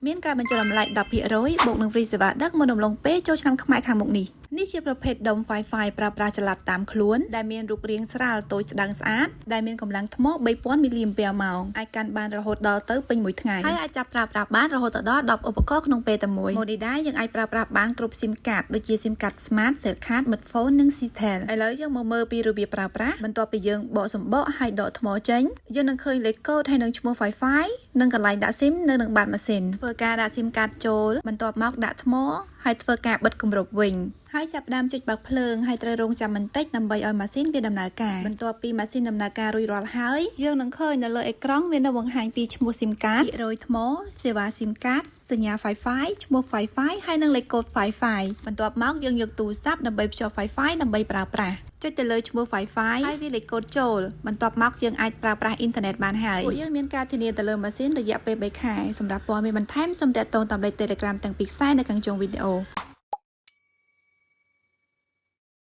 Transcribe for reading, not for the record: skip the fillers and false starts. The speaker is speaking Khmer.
មានការបញ្ចូលតម្លៃ 10% បូកនឹង free សេវាដឹកមកដំឡូងពេលចូលឆ្នាំខ្មែរខាងមុខនេះនេះជាប្រភេទដុំ Wi-Fi ប្រើប្រាស់ចល័តតាមខ្លួនដែលមានរូបរាងស្រាលតូចស្តើងស្អាតដែលមានកម្លាំងថ្ម 3000 មីលីអាំពែម៉ោងអាចកាន់បានរហូតដល់ទៅពេញមួយថ្ងៃហើយអាចចាប់ប្រើប្រាស់បានរហូតដល់10ឧបករណ៍ក្នុងពេលតែមួយម៉ូឌីដែរយើងអាចប្រើប្រាស់បានគ្រប់ SIM card ដូចជា SIM card Smart, Cell card, Midphone និង Citel ឥឡូវយើងមកមើលពីរបៀបប្រើប្រាស់បន្ទាប់ពីយើងបកសម្បកហើយដកថ្មចេញយើងនឹងឃើញលេខកូដហើយនឹងឈ្មោះ Wi-Fi និងកន្លែងដាក់ SIM នៅនឹងបាតម៉ាស៊ីនធ្វើការដាក់ SIM card ចូលបន្ទាប់មកដាក់ថ្មហើយធ្វើការបិទគម្របវិញហើយចាប់ផ្ដើមចុចបើកភ្លើងហើយត្រូវរង់ចាំបន្តិចដើម្បីឲ្យម៉ាស៊ីនវាដំណើរការបន្ទាប់ពីម៉ាស៊ីនដំណើរការរួចរាល់ហើយយើងនឹងឃើញនៅលើអេក្រង់វានៅបង្ហាញពីឈ្មោះ SIM card ភាគរយថ្មសេវា SIM card សញ្ញា Wi-Fi ឈ្មោះ Wi-Fi ហើយនិងលេខកូដ Wi-Fi បន្ទាប់មកយើងយកទូរស័ព្ទដើម្បីភ្ជាប់ Wi-Fi ដើម្បីប្រើប្រាស់ចុចទៅលើឈ្មោះ Wi-Fi ហើយវាលេខកូដចូលបន្ទាប់មកយើងអាចប្រើប្រាស់អ៊ីនធឺណិតបានហើយពួកយើងមានការធានាទៅលើម៉ាស៊ីនរយៈពេល3ខែសម្រាប់ព័ត៌មានបន្ថែមសូមទាក់ទងតាមលេខ Telegram ទាំងពីរខ្សែនៅខាងចុងវីដេអូ